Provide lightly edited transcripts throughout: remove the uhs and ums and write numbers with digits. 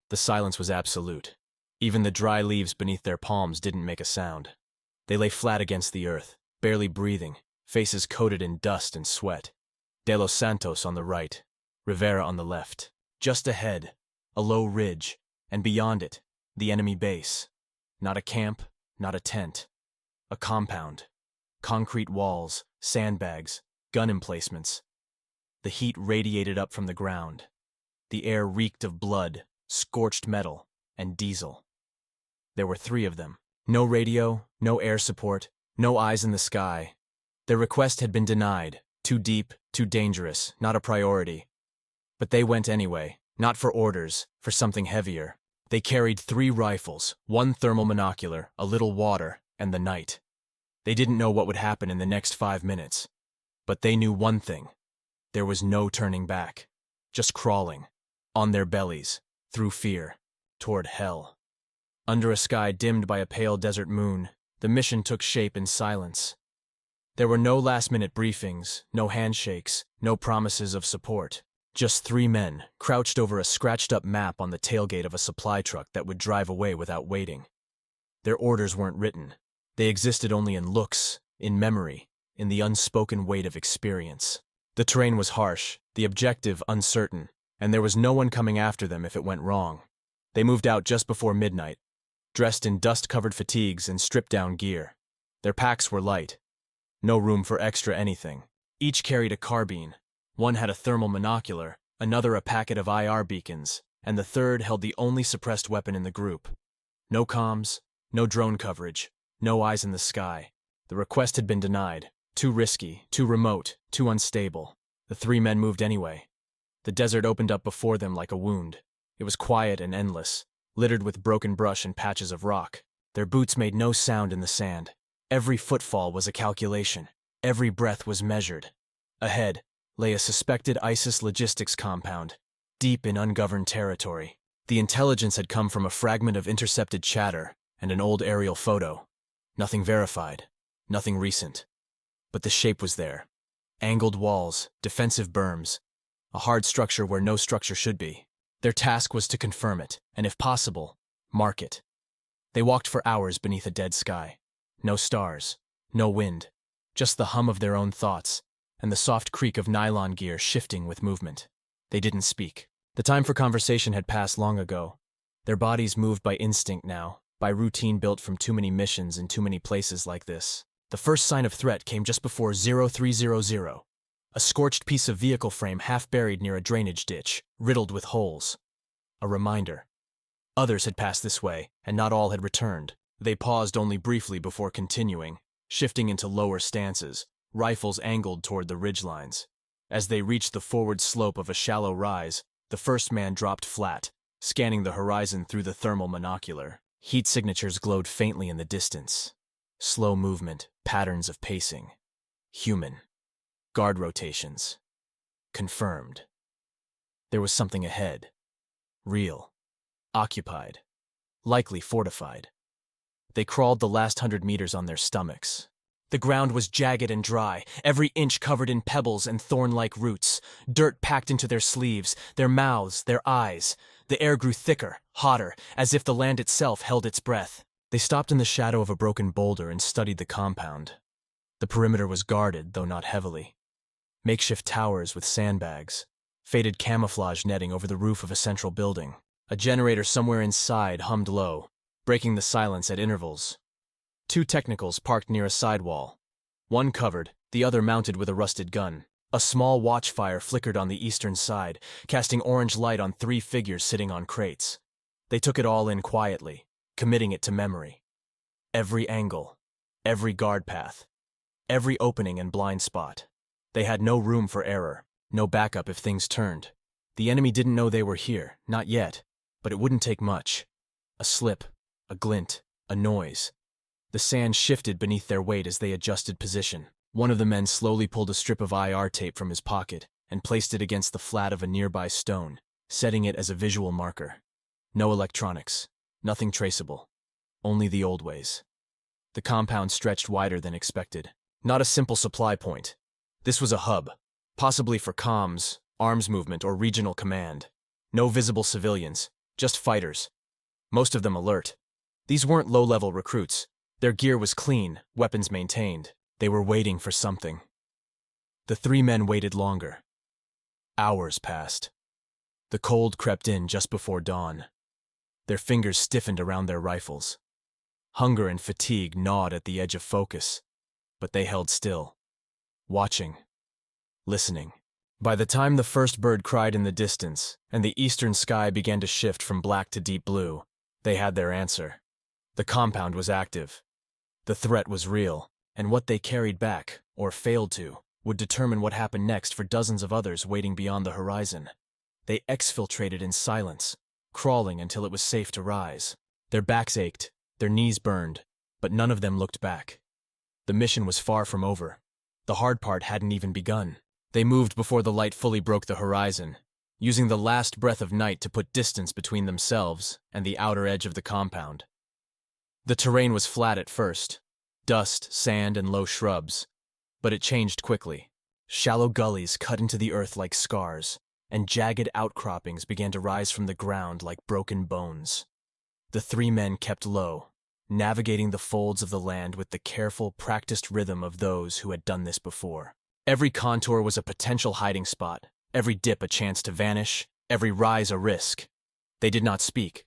The silence was absolute. Even the dry leaves beneath their palms didn't make a sound. They lay flat against the earth, barely breathing, faces coated in dust and sweat. De Los Santos on the right, Rivera on the left. Just ahead, a low ridge, and beyond it, the enemy base. Not a camp, not a tent. A compound. Concrete walls, sandbags, gun emplacements. The heat radiated up from the ground. The air reeked of blood, scorched metal, and diesel. There were 3 of them. No radio, no air support, no eyes in the sky. Their request had been denied. Too deep, too dangerous, not a priority. But they went anyway, not for orders, for something heavier. They carried 3 rifles, 1 thermal monocular, a little water, and the night. They didn't know what would happen in the next 5 minutes. But they knew one thing. There was no turning back. Just crawling. On their bellies. Through fear. Toward hell. Under a sky dimmed by a pale desert moon, the mission took shape in silence. There were no last-minute briefings, no handshakes, no promises of support. Just 3 men, crouched over a scratched-up map on the tailgate of a supply truck that would drive away without waiting. Their orders weren't written. They existed only in looks, in memory, in the unspoken weight of experience. The terrain was harsh, the objective uncertain, and there was no one coming after them if it went wrong. They moved out just before midnight, dressed in dust-covered fatigues and stripped-down gear. Their packs were light. No room for extra anything. Each carried a carbine. One had a thermal monocular, another a packet of IR beacons, and the third held the only suppressed weapon in the group. No comms, no drone coverage, no eyes in the sky. The request had been denied. Too risky, too remote, too unstable. The 3 men moved anyway. The desert opened up before them like a wound. It was quiet and endless, littered with broken brush and patches of rock. Their boots made no sound in the sand. Every footfall was a calculation. Every breath was measured. Ahead lay a suspected ISIS logistics compound, deep in ungoverned territory. The intelligence had come from a fragment of intercepted chatter and an old aerial photo. Nothing verified, nothing recent. But the shape was there. Angled walls, defensive berms, a hard structure where no structure should be. Their task was to confirm it, and if possible, mark it. They walked for hours beneath a dead sky. No stars, no wind, just the hum of their own thoughts, and the soft creak of nylon gear shifting with movement. They didn't speak. The time for conversation had passed long ago. Their bodies moved by instinct now, by routine built from too many missions in too many places like this. The first sign of threat came just before 0300, a scorched piece of vehicle frame half buried near a drainage ditch, riddled with holes. A reminder. Others had passed this way, and not all had returned. They paused only briefly before continuing, shifting into lower stances, rifles angled toward the ridgelines. As they reached the forward slope of a shallow rise, the first man dropped flat, scanning the horizon through the thermal monocular. Heat signatures glowed faintly in the distance. Slow movement, patterns of pacing. Human. Guard rotations. Confirmed. There was something ahead. Real. Occupied. Likely fortified. They crawled the last 100 meters on their stomachs. The ground was jagged and dry, every inch covered in pebbles and thorn-like roots, dirt packed into their sleeves, their mouths, their eyes. The air grew thicker, hotter, as if the land itself held its breath. They stopped in the shadow of a broken boulder and studied the compound. The perimeter was guarded, though not heavily. Makeshift towers with sandbags, faded camouflage netting over the roof of a central building. A generator somewhere inside hummed low, breaking the silence at intervals. 2 technicals parked near a sidewall. One covered, the other mounted with a rusted gun. A small watchfire flickered on the eastern side, casting orange light on 3 figures sitting on crates. They took it all in quietly, committing it to memory. Every angle, every guard path, every opening and blind spot. They had no room for error, no backup if things turned. The enemy didn't know they were here, not yet, but it wouldn't take much. A slip, a glint, a noise. The sand shifted beneath their weight as they adjusted position. One of the men slowly pulled a strip of IR tape from his pocket and placed it against the flat of a nearby stone, setting it as a visual marker. No electronics, nothing traceable, only the old ways. The compound stretched wider than expected. Not a simple supply point. This was a hub, possibly for comms, arms movement, or regional command. No visible civilians, just fighters. Most of them alert. These weren't low-level recruits. Their gear was clean, weapons maintained. They were waiting for something. The three men waited longer. Hours passed. The cold crept in just before dawn. Their fingers stiffened around their rifles. Hunger and fatigue gnawed at the edge of focus, but they held still, watching, listening. By the time the first bird cried in the distance and the eastern sky began to shift from black to deep blue, they had their answer. The compound was active. The threat was real, and what they carried back, or failed to, would determine what happened next for dozens of others waiting beyond the horizon. They exfiltrated in silence, crawling until it was safe to rise. Their backs ached, their knees burned, but none of them looked back. The mission was far from over. The hard part hadn't even begun. They moved before the light fully broke the horizon, using the last breath of night to put distance between themselves and the outer edge of the compound. The terrain was flat at first, dust, sand, and low shrubs, but it changed quickly. Shallow gullies cut into the earth like scars, and jagged outcroppings began to rise from the ground like broken bones. The three men kept low, navigating the folds of the land with the careful, practiced rhythm of those who had done this before. Every contour was a potential hiding spot, every dip a chance to vanish, every rise a risk. They did not speak.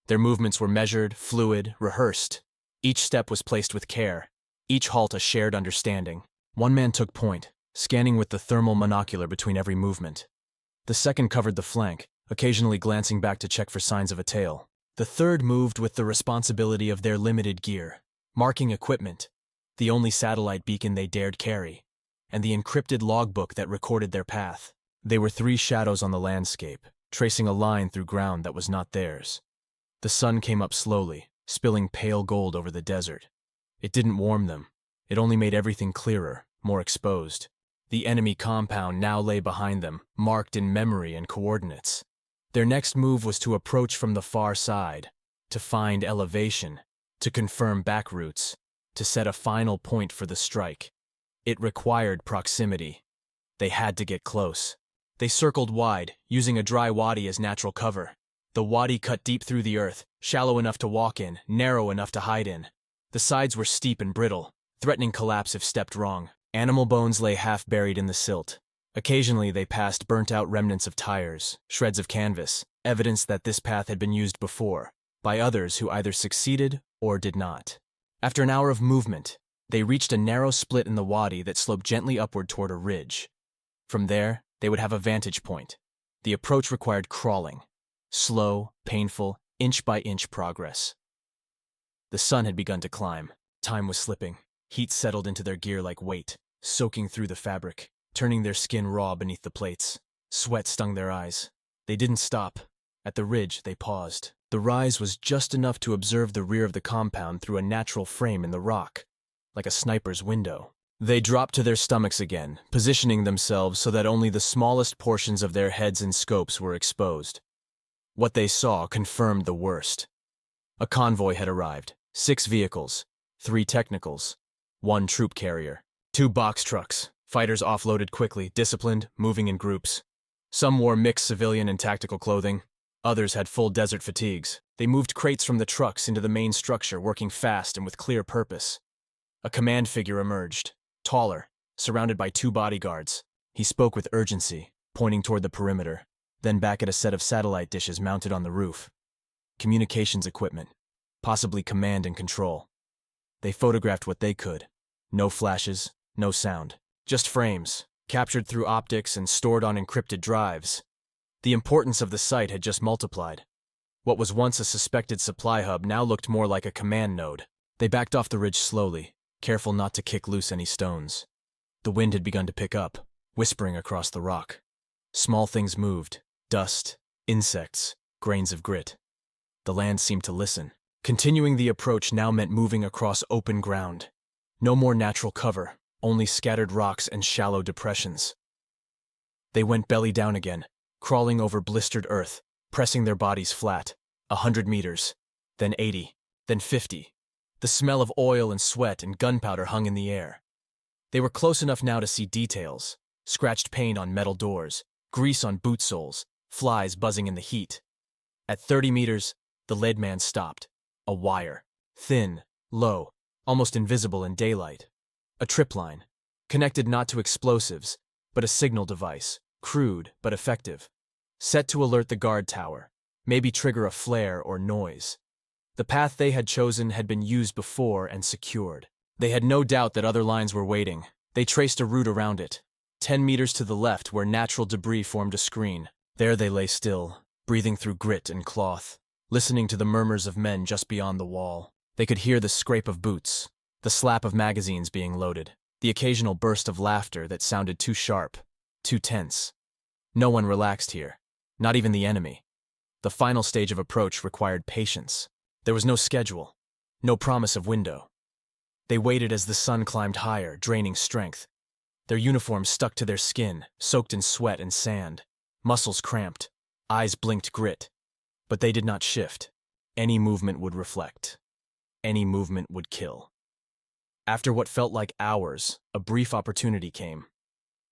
Their movements were measured, fluid, rehearsed. Each step was placed with care, each halt a shared understanding. One man took point, scanning with the thermal monocular between every movement. The second covered the flank, occasionally glancing back to check for signs of a tail. The third moved with the responsibility of their limited gear, marking equipment, the only satellite beacon they dared carry, and the encrypted logbook that recorded their path. They were three shadows on the landscape, tracing a line through ground that was not theirs. The sun came up slowly, spilling pale gold over the desert. It didn't warm them. It only made everything clearer, more exposed. The enemy compound now lay behind them, marked in memory and coordinates. Their next move was to approach from the far side, to find elevation, to confirm back routes, to set a final point for the strike. It required proximity. They had to get close. They circled wide, using a dry wadi as natural cover. The wadi cut deep through the earth, shallow enough to walk in, narrow enough to hide in. The sides were steep and brittle, threatening collapse if stepped wrong. Animal bones lay half buried in the silt. Occasionally they passed burnt-out remnants of tires, shreds of canvas, evidence that this path had been used before, by others who either succeeded or did not. After an hour of movement, they reached a narrow split in the wadi that sloped gently upward toward a ridge. From there, they would have a vantage point. The approach required crawling. Slow, painful, inch-by-inch progress. The sun had begun to climb. Time was slipping. Heat settled into their gear like weight, soaking through the fabric, turning their skin raw beneath the plates. Sweat stung their eyes. They didn't stop. At the ridge, they paused. The rise was just enough to observe the rear of the compound through a natural frame in the rock, like a sniper's window. They dropped to their stomachs again, positioning themselves so that only the smallest portions of their heads and scopes were exposed. What they saw confirmed the worst. A convoy had arrived. 6 vehicles, 3 technicals, 1 troop carrier, 2 box trucks, fighters offloaded quickly, disciplined, moving in groups. Some wore mixed civilian and tactical clothing. Others had full desert fatigues. They moved crates from the trucks into the main structure, working fast and with clear purpose. A command figure emerged, taller, surrounded by 2 bodyguards. He spoke with urgency, pointing toward the perimeter, then back at a set of satellite dishes mounted on the roof. Communications equipment, possibly command and control. They photographed what they could. No flashes, no sound. Just frames, captured through optics and stored on encrypted drives. The importance of the site had just multiplied. What was once a suspected supply hub now looked more like a command node. They backed off the ridge slowly, careful not to kick loose any stones. The wind had begun to pick up, whispering across the rock. Small things moved, dust, insects, grains of grit. The land seemed to listen. Continuing the approach now meant moving across open ground. No more natural cover, only scattered rocks and shallow depressions. They went belly down again, crawling over blistered earth, pressing their bodies flat. 100 meters, then 80, then 50. The smell of oil and sweat and gunpowder hung in the air. They were close enough now to see details: scratched paint on metal doors, grease on boot soles, flies buzzing in the heat. At 30 meters, the lead man stopped. A wire. Thin, low, almost invisible in daylight. A tripline. Connected not to explosives, but a signal device. Crude, but effective. Set to alert the guard tower. Maybe trigger a flare or noise. The path they had chosen had been used before and secured. They had no doubt that other lines were waiting. They traced a route around it. 10 meters to the left, where natural debris formed a screen. There they lay still, breathing through grit and cloth, listening to the murmurs of men just beyond the wall. They could hear the scrape of boots, the slap of magazines being loaded, the occasional burst of laughter that sounded too sharp, too tense. No one relaxed here, not even the enemy. The final stage of approach required patience. There was no schedule, no promise of window. They waited as the sun climbed higher, draining strength. Their uniforms stuck to their skin, soaked in sweat and sand. Muscles cramped, eyes blinked grit. But they did not shift. Any movement would reflect. Any movement would kill. After what felt like hours, a brief opportunity came.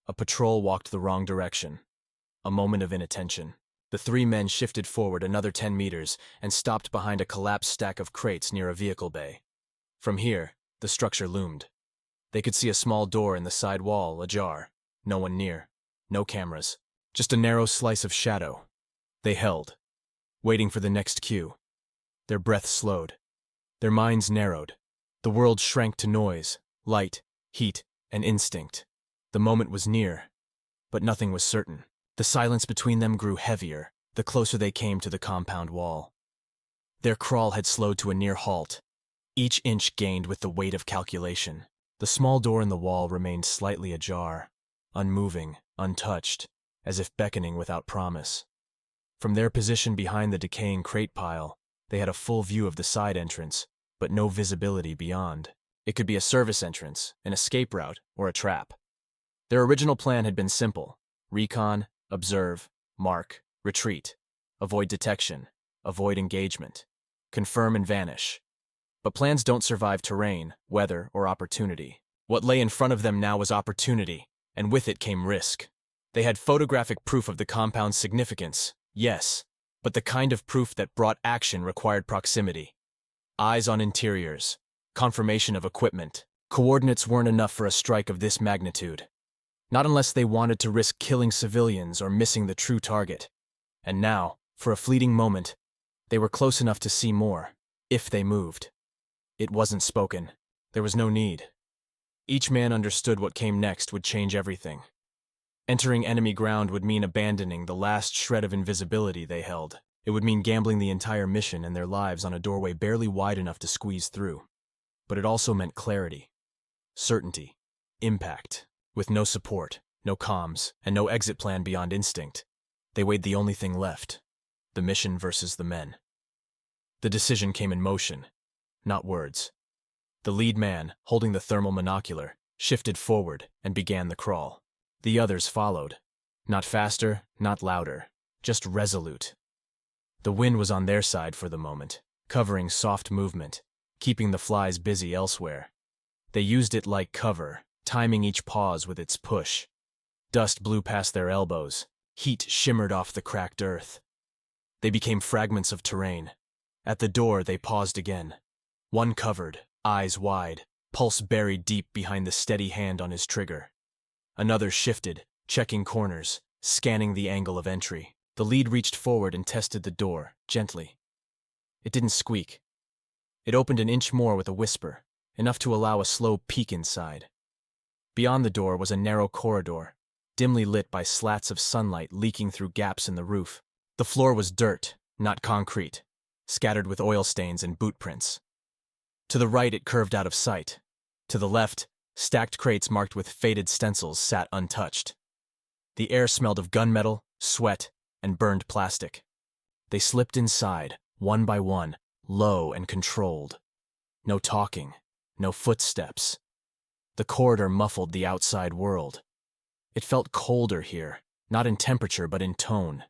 A patrol walked the wrong direction. A moment of inattention. The three men shifted forward another 10 meters and stopped behind a collapsed stack of crates near a vehicle bay. From here, the structure loomed. They could see a small door in the side wall, ajar. No one near. No cameras. Just a narrow slice of shadow. They held, waiting for the next cue. Their breath slowed. Their minds narrowed. The world shrank to noise, light, heat, and instinct. The moment was near, but nothing was certain. The silence between them grew heavier, the closer they came to the compound wall. Their crawl had slowed to a near halt. Each inch gained with the weight of calculation. The small door in the wall remained slightly ajar, unmoving, untouched, as if beckoning without promise. From their position behind the decaying crate pile, they had a full view of the side entrance, but no visibility beyond. It could be a service entrance, an escape route, or a trap. Their original plan had been simple: recon, observe, mark, retreat, avoid detection, avoid engagement, confirm and vanish. But plans don't survive terrain, weather, or opportunity. What lay in front of them now was opportunity, and with it came risk. They had photographic proof of the compound's significance, yes, but the kind of proof that brought action required proximity. Eyes on interiors, confirmation of equipment. Coordinates weren't enough for a strike of this magnitude. Not unless they wanted to risk killing civilians or missing the true target. And now, for a fleeting moment, they were close enough to see more, if they moved. It wasn't spoken. There was no need. Each man understood what came next would change everything. Entering enemy ground would mean abandoning the last shred of invisibility they held. It would mean gambling the entire mission and their lives on a doorway barely wide enough to squeeze through. But it also meant clarity, certainty, impact. With no support, no comms, and no exit plan beyond instinct, they weighed the only thing left: the mission versus the men. The decision came in motion, not words. The lead man, holding the thermal monocular, shifted forward and began the crawl. The others followed. Not faster, not louder, just resolute. The wind was on their side for the moment, covering soft movement, keeping the flies busy elsewhere. They used it like cover, timing each pause with its push. Dust blew past their elbows. Heat shimmered off the cracked earth. They became fragments of terrain. At the door, they paused again. One covered, eyes wide, pulse buried deep behind the steady hand on his trigger. Another shifted, checking corners, scanning the angle of entry. The lead reached forward and tested the door, gently. It didn't squeak. It opened an inch more with a whisper, enough to allow a slow peek inside. Beyond the door was a narrow corridor, dimly lit by slats of sunlight leaking through gaps in the roof. The floor was dirt, not concrete, scattered with oil stains and boot prints. To the right, it curved out of sight. To the left, stacked crates marked with faded stencils sat untouched. The air smelled of gunmetal, sweat, and burned plastic. They slipped inside, one by one, low and controlled. No talking, no footsteps. The corridor muffled the outside world. It felt colder here, not in temperature but in tone.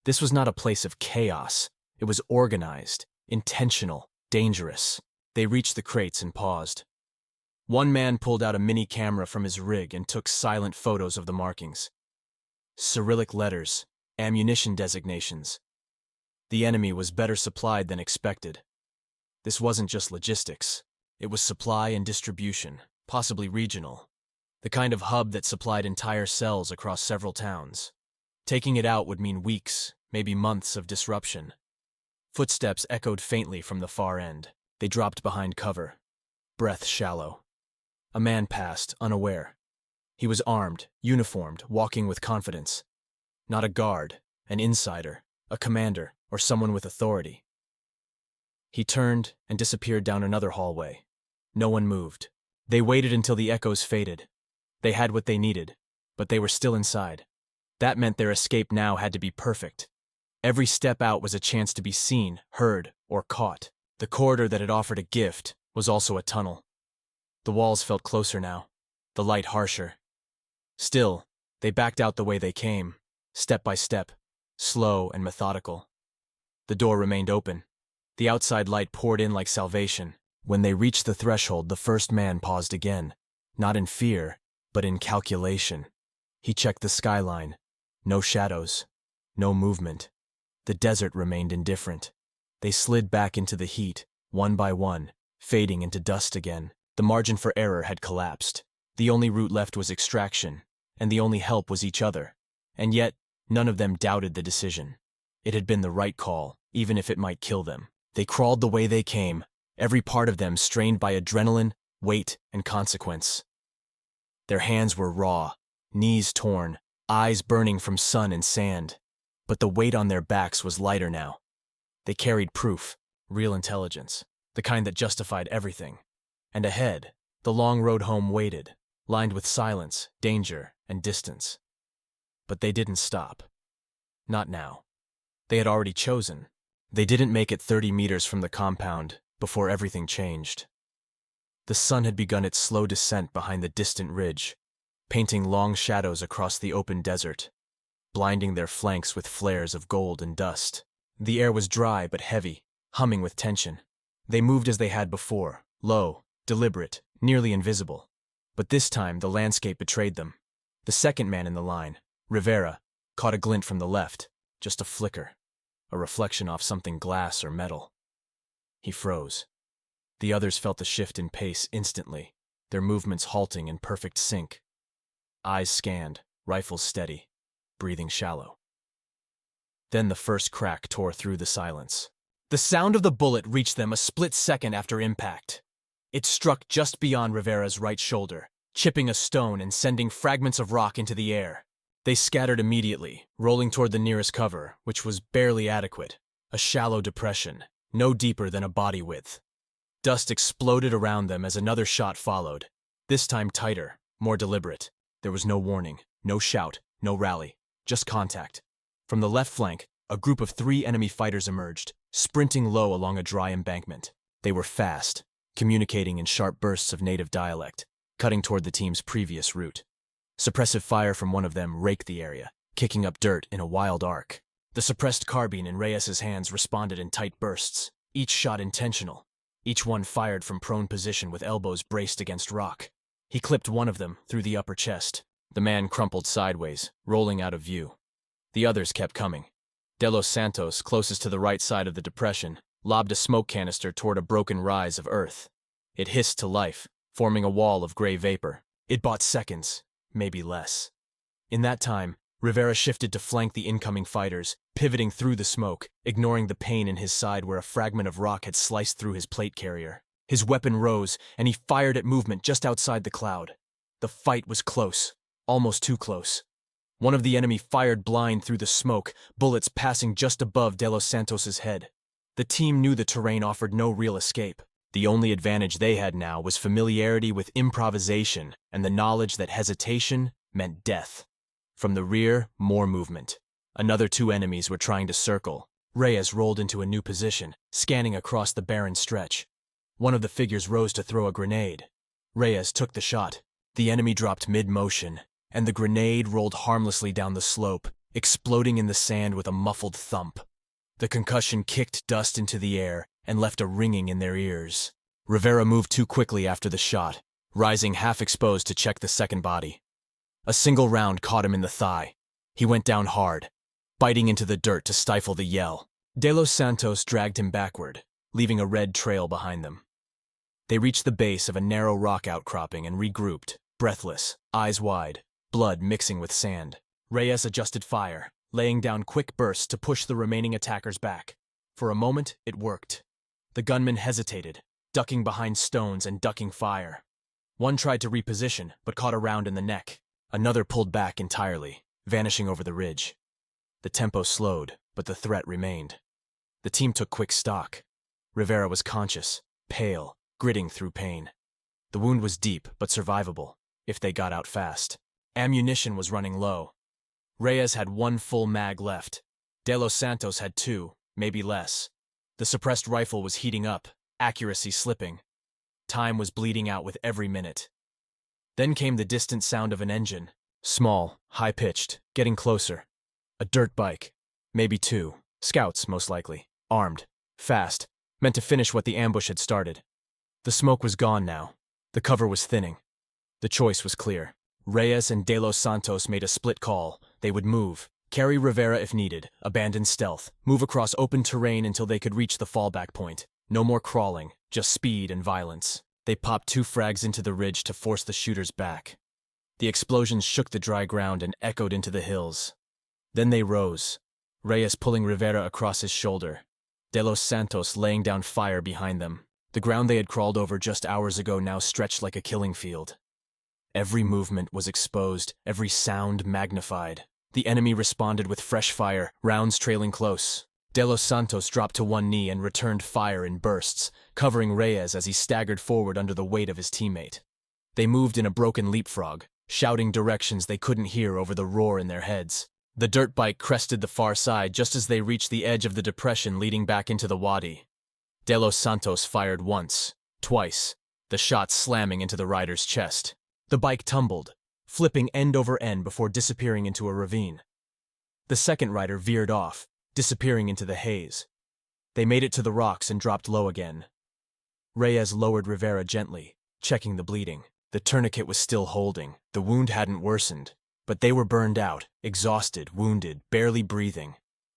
This was not a place of chaos. It was organized, intentional, dangerous. They reached the crates and paused. One man pulled out a mini camera from his rig and took silent photos of the markings. Cyrillic letters, ammunition designations. The enemy was better supplied than expected. This wasn't just logistics. It was supply and distribution, possibly regional. The kind of hub that supplied entire cells across several towns. Taking it out would mean weeks, maybe months of disruption. Footsteps echoed faintly from the far end. They dropped behind cover, breath shallow. A man passed, unaware. He was armed, uniformed, walking with confidence. Not a guard, an insider, a commander, or someone with authority. He turned and disappeared down another hallway. No one moved. They waited until the echoes faded. They had what they needed, but they were still inside. That meant their escape now had to be perfect. Every step out was a chance to be seen, heard, or caught. The corridor that had offered a gift was also a tunnel. The walls felt closer now, the light harsher. Still, they backed out the way they came, step by step, slow and methodical. The door remained open. The outside light poured in like salvation. When they reached the threshold, the first man paused again, not in fear, but in calculation. He checked the skyline. No shadows, no movement. The desert remained indifferent. They slid back into the heat, one by one, fading into dust again. The margin for error had collapsed. The only route left was extraction, and the only help was each other. And yet, none of them doubted the decision. It had been the right call, even if it might kill them. They crawled the way they came, every part of them strained by adrenaline, weight, and consequence. Their hands were raw, knees torn, eyes burning from sun and sand. But the weight on their backs was lighter now. They carried proof, real intelligence, the kind that justified everything. And ahead, the long road home waited, lined with silence, danger, and distance. But they didn't stop. Not now. They had already chosen. They didn't make it 30 meters from the compound before everything changed. The sun had begun its slow descent behind the distant ridge, painting long shadows across the open desert, blinding their flanks with flares of gold and dust. The air was dry but heavy, humming with tension. They moved as they had before, low, deliberate, nearly invisible. But this time the landscape betrayed them. The second man in the line, Rivera, caught a glint from the left, just a flicker, a reflection off something glass or metal. He froze. The others felt the shift in pace instantly, their movements halting in perfect sync. Eyes scanned, rifles steady, breathing shallow. Then the first crack tore through the silence. The sound of the bullet reached them a split second after impact. It struck just beyond Rivera's right shoulder, chipping a stone and sending fragments of rock into the air. They scattered immediately, rolling toward the nearest cover, which was barely adequate, a shallow depression, no deeper than a body width. Dust exploded around them as another shot followed, this time tighter, more deliberate. There was no warning, no shout, no rally, just contact. From the left flank, a group of 3 enemy fighters emerged, sprinting low along a dry embankment. They were fast, communicating in sharp bursts of native dialect, cutting toward the team's previous route. Suppressive fire from one of them raked the area, kicking up dirt in a wild arc. The suppressed carbine in Reyes's hands responded in tight bursts, each shot intentional, each one fired from prone position with elbows braced against rock. He clipped one of them through the upper chest. The man crumpled sideways, rolling out of view. The others kept coming. De Los Santos, closest to the right side of the depression, lobbed a smoke canister toward a broken rise of earth. It hissed to life, forming a wall of gray vapor. It bought seconds, maybe less. In that time, Rivera shifted to flank the incoming fighters, pivoting through the smoke, ignoring the pain in his side where a fragment of rock had sliced through his plate carrier. His weapon rose, and he fired at movement just outside the cloud. The fight was close, almost too close. One of the enemy fired blind through the smoke, bullets passing just above De Los Santos's head. The team knew the terrain offered no real escape. The only advantage they had now was familiarity with improvisation and the knowledge that hesitation meant death. From the rear, more movement. Another 2 enemies were trying to circle. Reyes rolled into a new position, scanning across the barren stretch. One of the figures rose to throw a grenade. Reyes took the shot. The enemy dropped mid-motion, and the grenade rolled harmlessly down the slope, exploding in the sand with a muffled thump. The concussion kicked dust into the air and left a ringing in their ears. Rivera moved too quickly after the shot, rising half-exposed to check the second body. A single round caught him in the thigh. He went down hard, biting into the dirt to stifle the yell. De Los Santos dragged him backward, leaving a red trail behind them. They reached the base of a narrow rock outcropping and regrouped, breathless, eyes wide, blood mixing with sand. Reyes adjusted fire, laying down quick bursts to push the remaining attackers back. For a moment, it worked. The gunmen hesitated, ducking behind stones and ducking fire. One tried to reposition, but caught a round in the neck. Another pulled back entirely, vanishing over the ridge. The tempo slowed, but the threat remained. The team took quick stock. Rivera was conscious, pale, gritting through pain. The wound was deep, but survivable, if they got out fast. Ammunition was running low. Reyes had 1 full mag left. De Los Santos had 2, maybe less. The suppressed rifle was heating up, accuracy slipping. Time was bleeding out with every minute. Then came the distant sound of an engine. Small, high-pitched, getting closer. A dirt bike. Maybe 2. Scouts, most likely. Armed. Fast. Meant to finish what the ambush had started. The smoke was gone now. The cover was thinning. The choice was clear. Reyes and De Los Santos made a split call. They would move, carry Rivera if needed, abandon stealth, move across open terrain until they could reach the fallback point. No more crawling, just speed and violence. They popped 2 frags into the ridge to force the shooters back. The explosions shook the dry ground and echoed into the hills. Then they rose, Reyes pulling Rivera across his shoulder, De Los Santos laying down fire behind them. The ground they had crawled over just hours ago now stretched like a killing field. Every movement was exposed, every sound magnified. The enemy responded with fresh fire, rounds trailing close. De Los Santos dropped to one knee and returned fire in bursts, covering Reyes as he staggered forward under the weight of his teammate. They moved in a broken leapfrog, shouting directions they couldn't hear over the roar in their heads. The dirt bike crested the far side just as they reached the edge of the depression leading back into the wadi. De Los Santos fired once, twice, the shot slamming into the rider's chest. The bike tumbled, flipping end over end before disappearing into a ravine. The second rider veered off, disappearing into the haze. They made it to the rocks and dropped low again. Reyes lowered Rivera gently, checking the bleeding. The tourniquet was still holding. The wound hadn't worsened, but they were burned out, exhausted, wounded, barely breathing.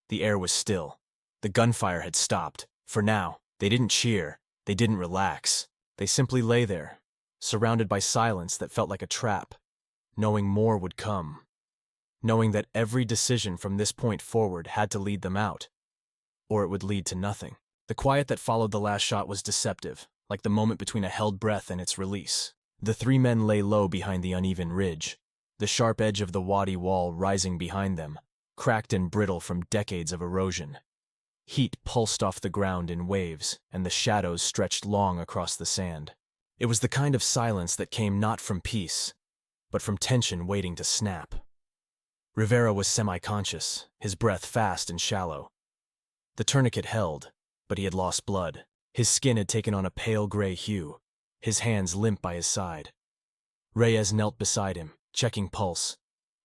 The air was still. The gunfire had stopped. For now, they didn't cheer. They didn't relax. They simply lay there, surrounded by silence that felt like a trap, knowing more would come. Knowing that every decision from this point forward had to lead them out, or it would lead to nothing. The quiet that followed the last shot was deceptive, like the moment between a held breath and its release. The 3 men lay low behind the uneven ridge, the sharp edge of the wadi wall rising behind them, cracked and brittle from decades of erosion. Heat pulsed off the ground in waves, and the shadows stretched long across the sand. It was the kind of silence that came not from peace, but from tension waiting to snap. Rivera was semi-conscious, his breath fast and shallow. The tourniquet held, but he had lost blood. His skin had taken on a pale gray hue, his hands limp by his side. Reyes knelt beside him, checking pulse,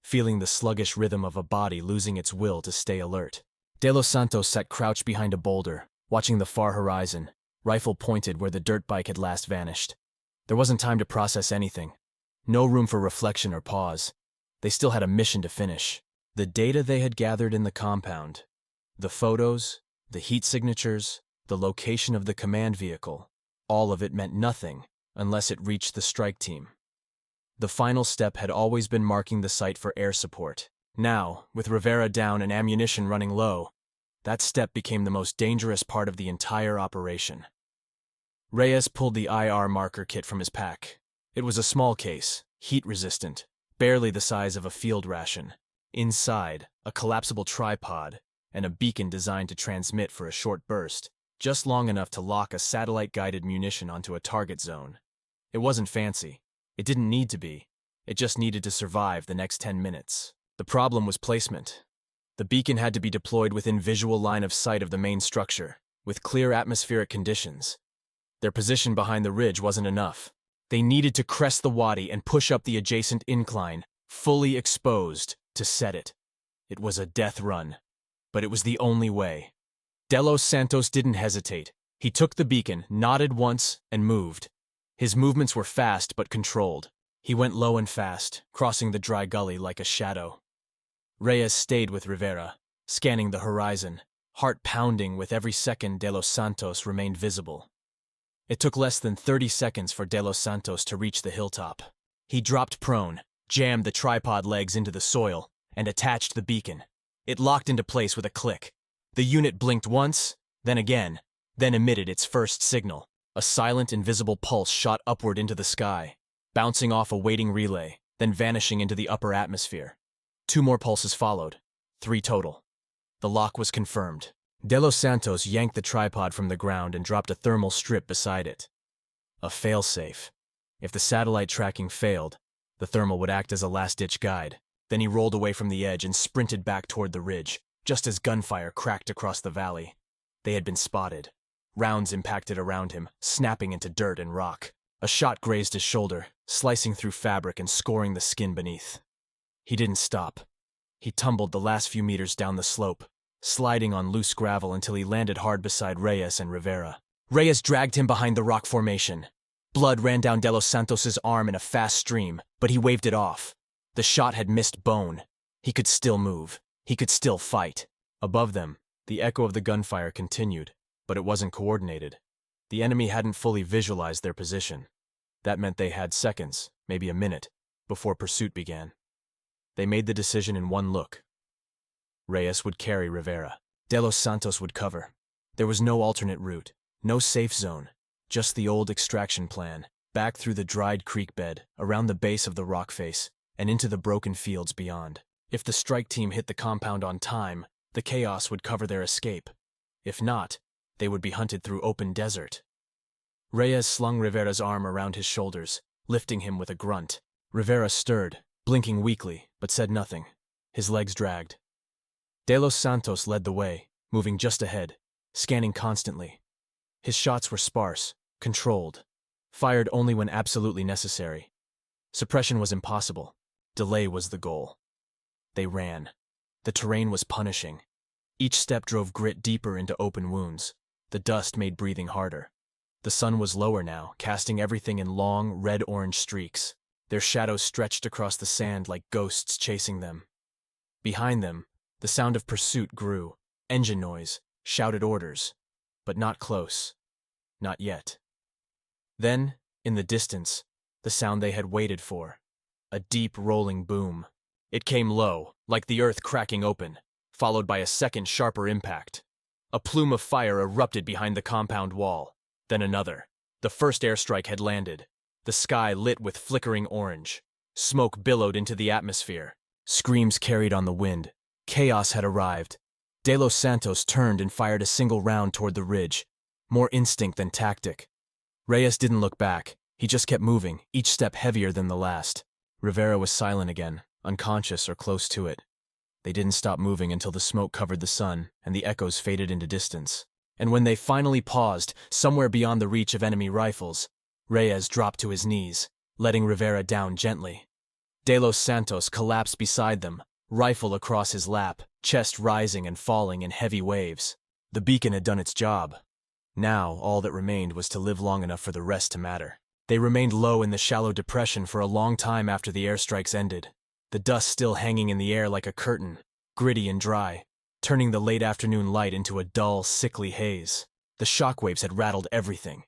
feeling the sluggish rhythm of a body losing its will to stay alert. De Los Santos sat crouched behind a boulder, watching the far horizon, rifle pointed where the dirt bike had last vanished. There wasn't time to process anything. No room for reflection or pause. They still had a mission to finish. The data they had gathered in the compound, the photos, the heat signatures, the location of the command vehicle, all of it meant nothing unless it reached the strike team. The final step had always been marking the site for air support. Now, with Rivera down and ammunition running low, that step became the most dangerous part of the entire operation. Reyes pulled the IR marker kit from his pack. It was a small case, heat-resistant, barely the size of a field ration. Inside, a collapsible tripod and a beacon designed to transmit for a short burst, just long enough to lock a satellite-guided munition onto a target zone. It wasn't fancy. It didn't need to be. It just needed to survive the next 10 minutes. The problem was placement. The beacon had to be deployed within visual line of sight of the main structure, with clear atmospheric conditions. Their position behind the ridge wasn't enough. They needed to crest the wadi and push up the adjacent incline, fully exposed, to set it. It was a death run, but it was the only way. De Los Santos didn't hesitate. He took the beacon, nodded once, and moved. His movements were fast but controlled. He went low and fast, crossing the dry gully like a shadow. Reyes stayed with Rivera, scanning the horizon, heart pounding with every second De Los Santos remained visible. It took less than 30 seconds for De Los Santos to reach the hilltop. He dropped prone, jammed the tripod legs into the soil, and attached the beacon. It locked into place with a click. The unit blinked once, then again, then emitted its first signal. A silent, invisible pulse shot upward into the sky, bouncing off a waiting relay, then vanishing into the upper atmosphere. 2 more pulses followed, 3 total. The lock was confirmed. De Los Santos yanked the tripod from the ground and dropped a thermal strip beside it. A failsafe. If the satellite tracking failed, the thermal would act as a last-ditch guide. Then he rolled away from the edge and sprinted back toward the ridge, just as gunfire cracked across the valley. They had been spotted. Rounds impacted around him, snapping into dirt and rock. A shot grazed his shoulder, slicing through fabric and scoring the skin beneath. He didn't stop. He tumbled the last few meters down the slope, sliding on loose gravel until he landed hard beside Reyes and Rivera. Reyes dragged him behind the rock formation. Blood ran down De Los Santos's arm in a fast stream, but he waved it off. The shot had missed bone. He could still move. He could still fight. Above them, the echo of the gunfire continued, but it wasn't coordinated. The enemy hadn't fully visualized their position. That meant they had seconds, maybe a minute, before pursuit began. They made the decision in one look. Reyes would carry Rivera. De Los Santos would cover. There was no alternate route, no safe zone, just the old extraction plan, back through the dried creek bed, around the base of the rock face, and into the broken fields beyond. If the strike team hit the compound on time, the chaos would cover their escape. If not, they would be hunted through open desert. Reyes slung Rivera's arm around his shoulders, lifting him with a grunt. Rivera stirred, blinking weakly, but said nothing. His legs dragged. De Los Santos led the way, moving just ahead, scanning constantly. His shots were sparse, controlled, fired only when absolutely necessary. Suppression was impossible. Delay was the goal. They ran. The terrain was punishing. Each step drove grit deeper into open wounds. The dust made breathing harder. The sun was lower now, casting everything in long, red-orange streaks. Their shadows stretched across the sand like ghosts chasing them. Behind them, the sound of pursuit grew. Engine noise, shouted orders. But not close. Not yet. Then, in the distance, the sound they had waited for. A deep, rolling boom. It came low, like the earth cracking open, followed by a second sharper impact. A plume of fire erupted behind the compound wall. Then another. The first airstrike had landed. The sky lit with flickering orange. Smoke billowed into the atmosphere. Screams carried on the wind. Chaos had arrived. De Los Santos turned and fired a single round toward the ridge. More instinct than tactic. Reyes didn't look back. He just kept moving, each step heavier than the last. Rivera was silent again, unconscious or close to it. They didn't stop moving until the smoke covered the sun and the echoes faded into distance. And when they finally paused, somewhere beyond the reach of enemy rifles, Reyes dropped to his knees, letting Rivera down gently. De Los Santos collapsed beside them, rifle across his lap, chest rising and falling in heavy waves. The beacon had done its job. Now, all that remained was to live long enough for the rest to matter. They remained low in the shallow depression for a long time after the airstrikes ended, the dust still hanging in the air like a curtain, gritty and dry, turning the late afternoon light into a dull, sickly haze. The shockwaves had rattled everything.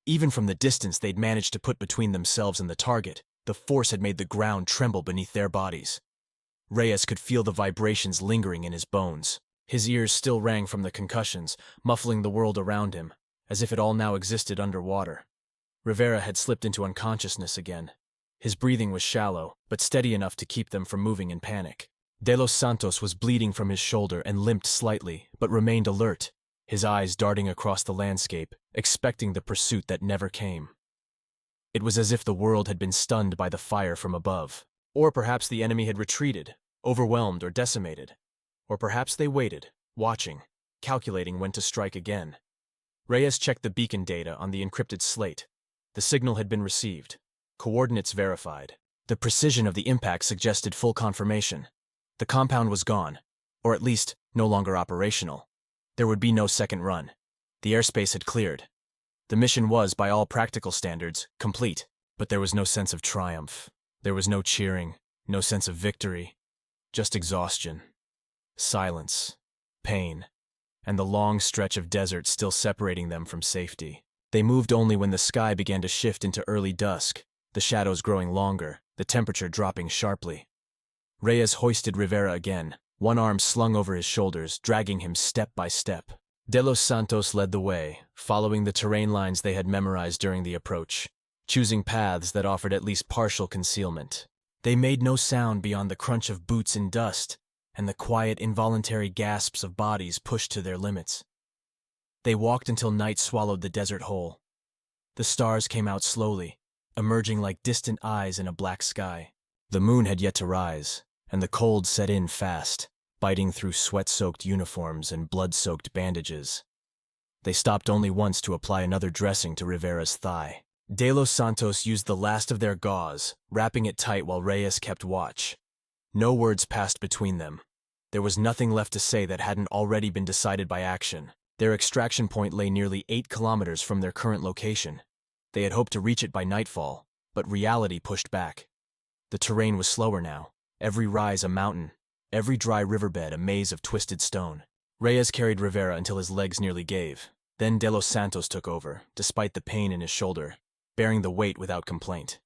Even from the distance they'd managed to put between themselves and the target, the force had made the ground tremble beneath their bodies. Reyes could feel the vibrations lingering in his bones. His ears still rang from the concussions, muffling the world around him, as if it all now existed underwater. Rivera had slipped into unconsciousness again. His breathing was shallow, but steady enough to keep them from moving in panic. De Los Santos was bleeding from his shoulder and limped slightly, but remained alert, his eyes darting across the landscape, expecting the pursuit that never came. It was as if the world had been stunned by the fire from above. Or perhaps the enemy had retreated, overwhelmed or decimated. Or perhaps they waited, watching, calculating when to strike again. Reyes checked the beacon data on the encrypted slate. The signal had been received. Coordinates verified. The precision of the impact suggested full confirmation. The compound was gone, or at least no longer operational. There would be no second run. The airspace had cleared. The mission was, by all practical standards, complete, but there was no sense of triumph. There was no cheering, no sense of victory, just exhaustion, silence, pain. and the long stretch of desert still separating them from safety. They moved only when the sky began to shift into early dusk, the shadows growing longer, the temperature dropping sharply. Reyes hoisted Rivera again, one arm slung over his shoulders, dragging him step by step. De Los Santos led the way, following the terrain lines they had memorized during the approach, choosing paths that offered at least partial concealment. They made no sound beyond the crunch of boots in dust and the quiet, involuntary gasps of bodies pushed to their limits. They walked until night swallowed the desert whole. The stars came out slowly, emerging like distant eyes in a black sky. The moon had yet to rise, and the cold set in fast, biting through sweat-soaked uniforms and blood-soaked bandages. They stopped only once to apply another dressing to Rivera's thigh. De Los Santos used the last of their gauze, wrapping it tight while Reyes kept watch. No words passed between them. There was nothing left to say that hadn't already been decided by action. Their extraction point lay nearly 8 kilometers from their current location. They had hoped to reach it by nightfall, but reality pushed back. The terrain was slower now, every rise a mountain, every dry riverbed a maze of twisted stone. Reyes carried Rivera until his legs nearly gave. Then De Los Santos took over, despite the pain in his shoulder, bearing the weight without complaint.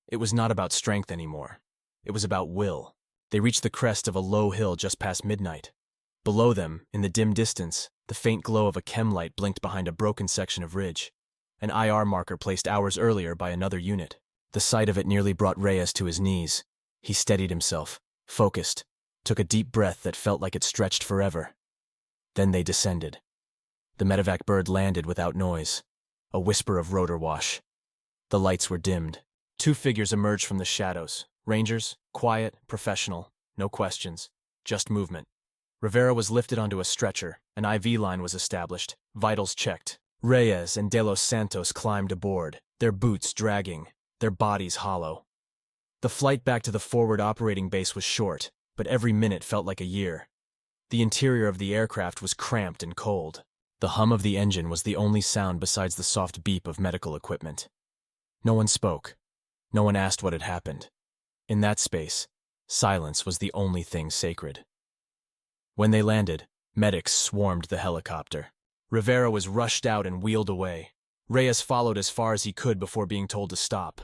It was not about strength anymore. It was about will. They reached the crest of a low hill just past midnight. Below them, in the dim distance, the faint glow of a chem light blinked behind a broken section of ridge, an IR marker placed hours earlier by another unit. The sight of it nearly brought Reyes to his knees. He steadied himself, focused, took a deep breath that felt like it stretched forever. Then they descended. The medevac bird landed without noise, a whisper of rotor wash. The lights were dimmed. 2 figures emerged from the shadows. Rangers, quiet, professional, no questions, just movement. Rivera was lifted onto a stretcher, an IV line was established, vitals checked. Reyes and De Los Santos climbed aboard, their boots dragging, their bodies hollow. The flight back to the forward operating base was short, but every minute felt like a year. The interior of the aircraft was cramped and cold. The hum of the engine was the only sound besides the soft beep of medical equipment. No one spoke. No one asked what had happened. In that space, silence was the only thing sacred. When they landed, medics swarmed the helicopter. Rivera was rushed out and wheeled away. Reyes followed as far as he could before being told to stop.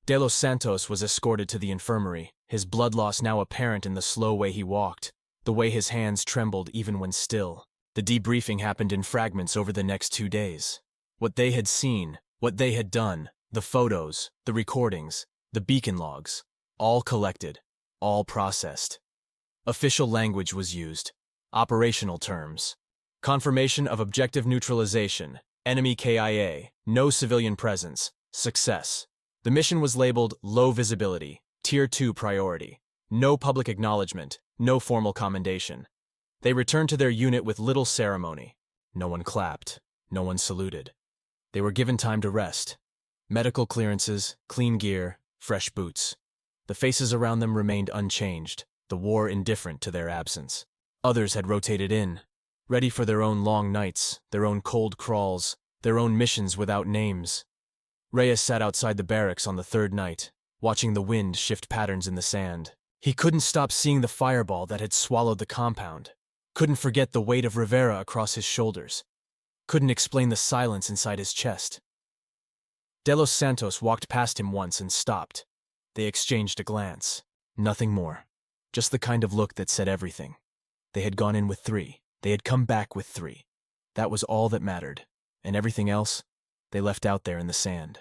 De Los Santos was escorted to the infirmary, his blood loss now apparent in the slow way he walked, the way his hands trembled even when still. The debriefing happened in fragments over the next 2 days. What they had seen, what they had done, the photos, the recordings, the beacon logs, all collected, all processed. Official language was used, operational terms. Confirmation of objective neutralization, enemy KIA, no civilian presence, success. The mission was labeled low visibility, Tier 2 priority. No public acknowledgement, no formal commendation. They returned to their unit with little ceremony. No one clapped, no one saluted. They were given time to rest. Medical clearances, clean gear, fresh boots. The faces around them remained unchanged, the war indifferent to their absence. Others had rotated in, ready for their own long nights, their own cold crawls, their own missions without names. Reyes sat outside the barracks on the 3rd night, watching the wind shift patterns in the sand. He couldn't stop seeing the fireball that had swallowed the compound, couldn't forget the weight of Rivera across his shoulders, couldn't explain the silence inside his chest. De Los Santos walked past him once and stopped. They exchanged a glance. Nothing more. Just the kind of look that said everything. They had gone in with 3. They had come back with 3. That was all that mattered. And everything else, they left out there in the sand.